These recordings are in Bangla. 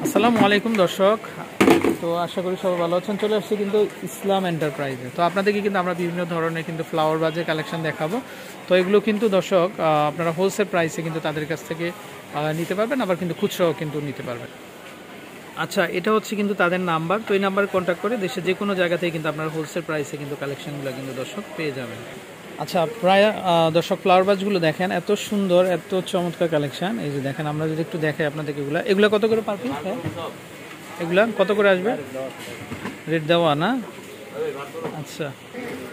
আসসালামু আলাইকুম দর্শক। তো আশা করি সবাই ভালো আছেন। চলে আসছি কিন্তু ইসলাম এন্টারপ্রাইজে। তো আপনাদেরকে কিন্তু আমরা বিভিন্ন ধরনের কিন্তু ফ্লাওয়ার বাজের কালেকশন দেখাবো। তো এগুলো কিন্তু দর্শক আপনারা হোলসেল প্রাইসে কিন্তু তাদের কাছ থেকে নিতে পারবেন, আবার কিন্তু খুচরাও কিন্তু নিতে পারবেন। আচ্ছা, এটা হচ্ছে কিন্তু তাদের নাম্বার। তো এই নাম্বারে কন্ট্যাক্ট করে দেশের যে কোনো জায়গা থেকে কিন্তু আপনারা হোলসেল প্রাইসে কিন্তু কালেকশনগুলো কিন্তু দর্শক পেয়ে যাবেন। আচ্ছা, প্রায় দর্শক ফ্লাওয়ার বাজগুলো দেখেন, এত সুন্দর, এত চমৎকার কালেকশন। এই যে দেখেন, আমরা যদি একটু দেখাই আপনাদেরকে, এগুলো কত করে পার পিস? এগুলা কত করে আসবে? রেট দেওয়া না? আচ্ছা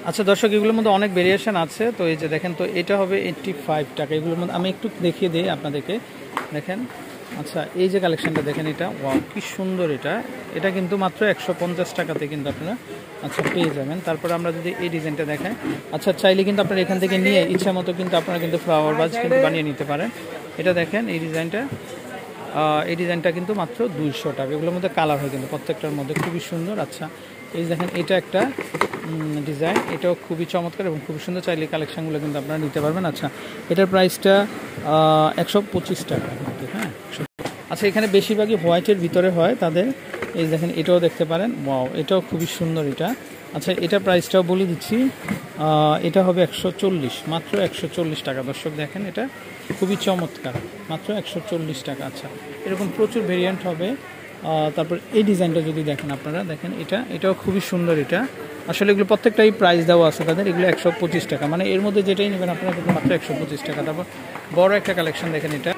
আচ্ছা দর্শক, এগুলোর মধ্যে অনেক ভেরিয়েশন আছে। তো এই যে দেখেন, তো এটা হবে 85 টাকা। এগুলোর মধ্যে আমি একটু দেখিয়ে দিই আপনাদেরকে, দেখেন। আচ্ছা, এই যে কালেকশনটা দেখেন, এটা ওয়াও কি সুন্দর! এটা কিন্তু মাত্র 150 টাকাতে কিন্তু আপনারা পেয়ে যাবেন। তারপরে আমরা যদি এই ডিজাইনটা দেখাই, আচ্ছা চাইলে কিন্তু আপনারা এখান থেকে নিয়ে ইচ্ছা মতো কিন্তু আপনারা কিন্তু ফ্লাওয়ার বাজ কিন্তু বানিয়ে নিতে পারেন। এটা দেখেন, এই ডিজাইনটা কিন্তু মাত্র 200 টাকা। এগুলোর মধ্যে কালার হয় কিন্তু প্রত্যেকটার মধ্যে, খুবই সুন্দর। আচ্ছা, এই দেখেন, এটা একটা ডিজাইন, এটাও খুবই চমৎকার এবং খুবই সুন্দর। চাইলে কালেকশানগুলো কিন্তু আপনারা নিতে পারবেন। আচ্ছা, এটার প্রাইসটা 125 টাকা কিন্তু, হ্যাঁ। আচ্ছা, এখানে বেশিরভাগই হোয়াইটের ভিতরে হয় তাদের। এই দেখেন, এটাও দেখতে পারেন, ওয়াও, এটাও খুবই সুন্দর এটা। আচ্ছা, এটা প্রাইসটাও বলে দিচ্ছি, এটা হবে 140, মাত্র 140 টাকা। দর্শক দেখেন, এটা খুবই চমৎকার, মাত্র 140 টাকা। আচ্ছা, এরকম প্রচুর ভেরিয়েন্ট হবে। তারপর এই ডিজাইনটা যদি দেখেন, আপনারা দেখেন, এটাও খুবই সুন্দর। এটা আসলে এগুলো প্রত্যেকটাই প্রাইস দেওয়া আছে তাদের। এগুলো 125 টাকা, মানে এর মধ্যে যেটাই নেবেন আপনারা কিন্তু মাত্র 125 টাকা। তারপর বড় একটা কালেকশন দেখেন এটা।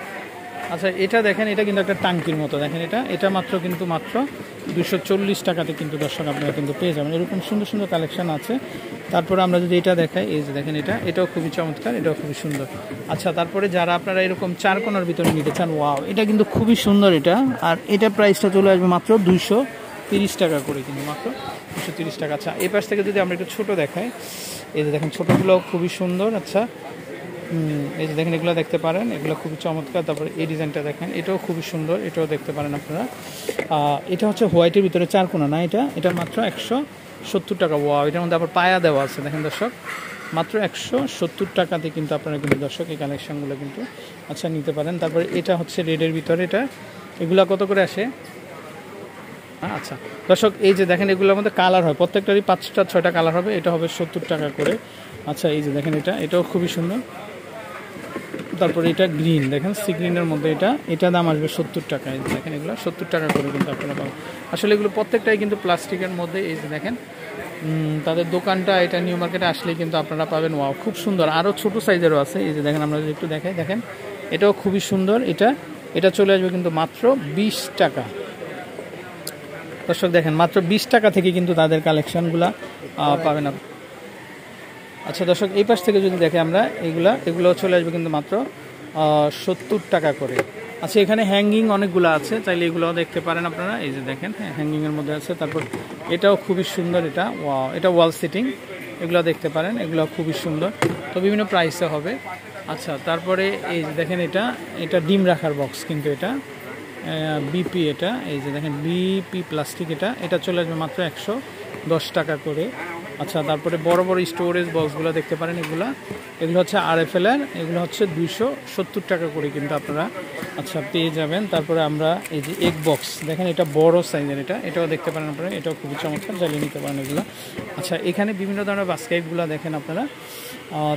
আচ্ছা, এটা দেখেন, এটা কিন্তু একটা টাঙ্কির মতো, দেখেন, এটা মাত্র 240 টাকাতে কিন্তু দর্শক আপনারা কিন্তু পেয়ে যাবেন। এরকম সুন্দর সুন্দর কালেকশন আছে। তারপরে আমরা যদি এটা দেখাই, এই যে দেখেন, এটাও খুবই চমৎকার, এটাও খুবই সুন্দর। আচ্ছা, তারপরে যারা আপনারা এরকম 4 কোণার ভিতরে নিতে চান, ওয়াও, এটা কিন্তু খুবই সুন্দর এটা। আর এটা প্রাইসটা চলে আসবে মাত্র 230 টাকা করে, কিন্তু মাত্র 230 টাকা। আচ্ছা, এই পাশ থেকে যদি আমরা একটু ছোটো দেখাই, এই যে দেখেন, ছোটোগুলো খুবই সুন্দর। আচ্ছা, এই যে দেখেন, এগুলো দেখতে পারেন, এগুলো খুবই চমৎকার। তারপরে এই ডিজাইনটা দেখেন, এটাও খুবই সুন্দর, এটাও দেখতে পারেন আপনারা। এটা হচ্ছে হোয়াইটের ভিতরে 4 কোণা না, এটা মাত্র 170 টাকা। ওয়াও, এটার মধ্যে আবার পায়া দেওয়া আছে, দেখেন দর্শক, মাত্র 170 টাকাতে কিন্তু আপনারা কিন্তু দর্শক এই কালেকশনগুলো কিন্তু নিতে পারেন। তারপরে এটা হচ্ছে রেডের ভিতরে, এগুলা কত করে আসে? আচ্ছা দর্শক, এই যে দেখেন, এগুলোর মধ্যে কালার হয়, প্রত্যেকটারই 5টা 6টা কালার হবে। এটা হবে 70 টাকা করে। আচ্ছা, এই যে দেখেন, এটাও খুবই সুন্দর। তারপরে এটা গ্রিন, দেখেন, সি গ্রিনের মধ্যে এটা দাম আসবে 70 টাকা। এই যে দেখেন, এগুলো 70 টাকা করে কিন্তু আপনারা পাবেন। আসলে এগুলো প্রত্যেকটাই কিন্তু প্লাস্টিকের মধ্যে। এই যে দেখেন, তাদের দোকানটা এটা নিউ মার্কেটে আসলেই কিন্তু আপনারা পাবেন। ওয়াও, খুব সুন্দর। আরও ছোটো সাইজেরও আছে। এই যে দেখেন, আমরা যদি একটু দেখাই, দেখেন, এটাও খুবই সুন্দর। এটা চলে আসবে কিন্তু মাত্র 20 টাকা। দর্শক দেখেন, মাত্র 20 টাকা থেকে কিন্তু তাদের কালেকশানগুলো পাবেন। আচ্ছা দর্শক, এই পাশ থেকে যদি দেখে আমরা, এগুলো চলে আসবে কিন্তু মাত্র 70 টাকা করে। আচ্ছা, এখানে হ্যাঙ্গিং অনেকগুলো আছে, চাইলে এগুলোও দেখতে পারেন আপনারা। এই যে দেখেন, হ্যাঁ, হ্যাঙ্গিংয়ের মধ্যে আছে। তারপর এটাও খুবই সুন্দর, এটা ওয়াল সিটিং, এগুলো দেখতে পারেন, এগুলো খুবই সুন্দর। তো বিভিন্ন প্রাইসে হবে। আচ্ছা, তারপরে এই যে দেখেন, এটা ডিম রাখার বক্স কিন্তু, এটা বিপি, এই যে দেখেন, বিপি প্লাস্টিক, এটা চলে আসবে মাত্র 110 টাকা করে। আচ্ছা, তারপরে বড় বড় স্টোরেজ বক্সগুলো দেখতে পারেন, এগুলো হচ্ছে RFL এর, এগুলো হচ্ছে 270 টাকা করে কিন্তু আপনারা পেয়ে যাবেন। তারপরে আমরা এই যে এগ বক্স দেখেন, এটা বড় সাইজের, এটাও দেখতে পারেন আপনারা, এটাও খুবই চমৎকার, জ্বালিয়ে নিতে পারেন এগুলো। আচ্ছা, এখানে বিভিন্ন ধরনের বাস্কেটগুলো দেখেন আপনারা।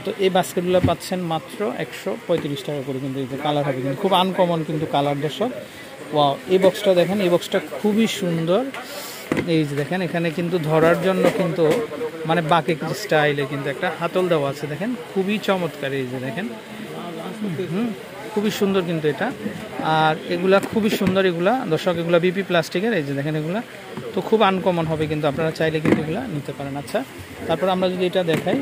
তো এই বাস্কেটগুলো পাচ্ছেন মাত্র 135 টাকা করে কিন্তু। এই যে কালার হবে কিন্তু খুব আনকমন কিন্তু কালার, দর্শক। ওয়াও, এই বক্সটা দেখেন, এই বক্সটা খুবই সুন্দর। এই যে দেখেন, এখানে কিন্তু ধরার জন্য কিন্তু মানে বাকি স্টাইলে কিন্তু একটা হাতল দেওয়া আছে, দেখেন, খুবই চমৎকার। এই যে দেখেন, খুবই সুন্দর কিন্তু এটা। আর এগুলা খুবই সুন্দর, এগুলা দর্শক, এগুলা বিপি প্লাস্টিকের। এই যে দেখেন, এগুলা তো খুব আনকমন হবে কিন্তু, আপনারা চাইলে কিন্তু এগুলা নিতে পারেন। আচ্ছা, তারপর আমরা যদি এটা দেখাই,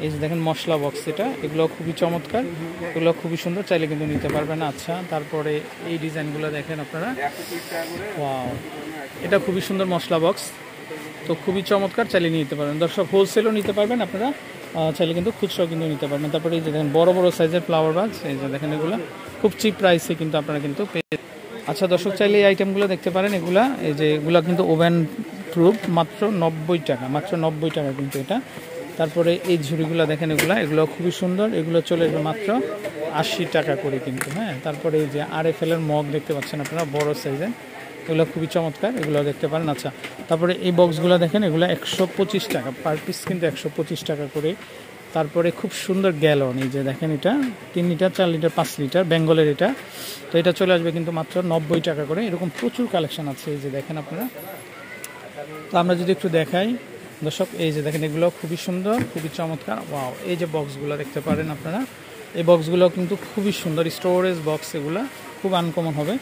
এই যে দেখেন, মশলা বক্স, এগুলো খুবই চমৎকার, এগুলো খুবই সুন্দর, চাইলে কিন্তু নিতে পারবেন। আচ্ছা, তারপরে এই ডিজাইনগুলো দেখেন আপনারা। ওয়াও, এটা খুবই সুন্দর মশলা বক্স, তো খুবই চমৎকার, চাইলে নিতে পারবেন। দর্শক, হোলসেলও নিতে পারবেন আপনারা, চাইলে কিন্তু খুচরাও কিন্তু নিতে পারবেন। তারপরে এই যে দেখেন, বড় বড় সাইজের ফ্লাওয়ার বাজ, এই যে দেখেন, এগুলো খুব চিপ প্রাইসে কিন্তু আপনারা কিন্তু পেয়ে। আচ্ছা দর্শক, চাইলে এই আইটেমগুলো দেখতে পারেন। এগুলো কিন্তু ওভেন প্রুফ, মাত্র 90 টাকা, মাত্র 90 টাকা কিন্তু এটা। তারপরে এই ঝুড়িগুলো দেখেন, এগুলো খুবই সুন্দর, এগুলো চলে যাবে মাত্র 80 টাকা করে কিন্তু, হ্যাঁ। তারপরে এই যে RFL এর মগ দেখতে পাচ্ছেন আপনারা, বড় সাইজের, এগুলো খুবই চমৎকার, এগুলো দেখতে পারেন। আচ্ছা, তারপরে এই বক্সগুলো দেখেন, এগুলো 125 টাকা পার পিস, কিন্তু 125 টাকা করে। তারপরে খুব সুন্দর গ্যালন, এই যে দেখেন এটা 3 লিটার 4 লিটার 5 লিটার বেঙ্গলের এটা, তো এটা চলে আসবে কিন্তু মাত্র 90 টাকা করে। এরকম প্রচুর কালেকশন আছে, এই যে দেখেন আপনারা। তো আমরা যদি একটু দেখাই দর্শক, এই যে দেখেন এগুলো খুবই সুন্দর, খুবই চমৎকার। ওয়াও, এই যে বক্সগুলো দেখতে পারেন আপনারা, এই বক্সগুলো কিন্তু খুবই সুন্দর, স্টোরেজ বক্স, এগুলো খুব আনকমন হবে।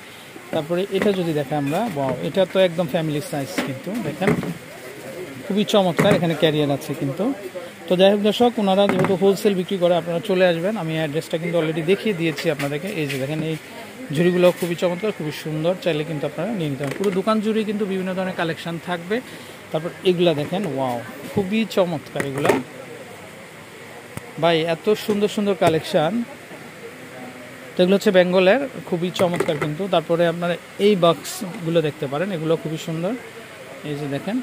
তারপরে এটা যদি দেখাই আমরা, ওয়াও, এটা তো একদম ফ্যামিলি সাইজ, কিন্তু দেখেন খুবই চমৎকার, এখানে ক্যারিয়ার আছে কিন্তু। তো যাই হোক দর্শক, ওনারা যেহেতু হোলসেল বিক্রি করে, আপনারা চলে আসবেন। আমি অ্যাড্রেসটা কিন্তু অলরেডি দেখিয়ে দিয়েছি আপনাদেরকে। এই যে দেখেন এই ঝুড়িগুলো খুবই চমৎকার, খুবই সুন্দর, চাইলে কিন্তু আপনারা নিয়ে নিতে পারেন। পুরো দোকান জুড়ে কিন্তু বিভিন্ন ধরনের কালেকশন থাকবে। তারপর এগুলা দেখেন, ওয়াও, খুবই চমৎকার এগুলা ভাই, এত সুন্দর সুন্দর কালেকশান। তো এগুলো হচ্ছে বেঙ্গলের, খুবই চমৎকার কিন্তু। তারপরে আপনারা এই বক্সগুলো দেখতে পারেন, এগুলো খুবই সুন্দর। এই যে দেখেন,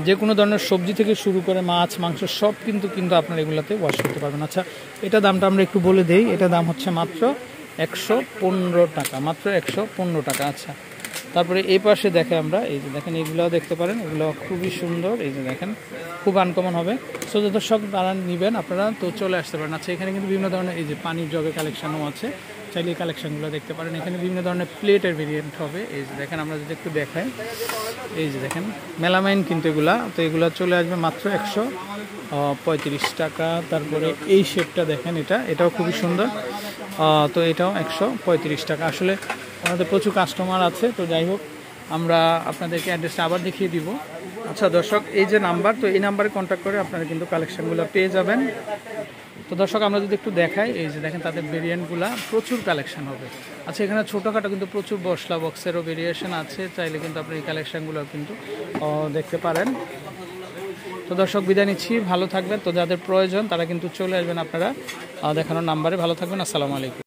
যে কোনো ধরনের সবজি থেকে শুরু করে মাছ মাংস সব কিন্তু আপনারা এগুলাতে ওয়াশ করতে পারবেন। আচ্ছা, এটা দামটা আমরা একটু বলে দেই। এটা দাম হচ্ছে মাত্র 115 টাকা, মাত্র 115 টাকা। আচ্ছা, তারপরে এই পাশে দেখে আমরা, এই যে দেখেন এগুলো দেখতে পারেন, এগুলো খুবই সুন্দর, এই যে দেখেন খুব আনকমন হবে। সো দর্শক যারা নেবেন আপনারা তো চলে আসতে পারেন। আচ্ছা, এখানে কিন্তু বিভিন্ন ধরনের এই যে পানির জগের কালেকশনও আছে, চাইলে এই কালেকশনগুলো দেখতে পারেন। এখানে বিভিন্ন ধরনের প্লেটের ভেরিয়েন্ট হবে, এই যে দেখেন আমরা যদি একটু দেখাই, এই যে দেখেন মেলামাইন কিন্তু এগুলা, তো এগুলো চলে আসবে মাত্র 135 টাকা। তারপরে এই শেপটা দেখেন, এটাও খুবই সুন্দর, তো এটাও 135 টাকা। আসলে আমাদের প্রচুর কাস্টমার আছে, তো যাই হোক আমরা আপনাদেরকে অ্যাড্রেসটা আবার দেখিয়ে দিব। আচ্ছা দর্শক, এই যে নাম্বার, তো এই নাম্বারে কন্ট্যাক্ট করে আপনারা কিন্তু কালেকশনগুলো পেয়ে যাবেন। তো দর্শক আমরা যদি একটু দেখাই, এই যে দেখেন তাদের ভেরিয়েন্টগুলো প্রচুর কালেকশন হবে। আচ্ছা, এখানে ছোটোখাটো কিন্তু প্রচুর বসলা বক্সেরও ভেরিয়েশন আছে, চাইলে কিন্তু আপনি এই কালেকশনগুলো কিন্তু দেখতে পারেন। তো দর্শক বিদায় নিচ্ছি, ভালো থাকবেন। তো যাদের প্রয়োজন তারা কিন্তু চলে আসবেন আপনারা দেখানোর নাম্বারে। ভালো থাকবেন, আসসালামু আলাইকুম।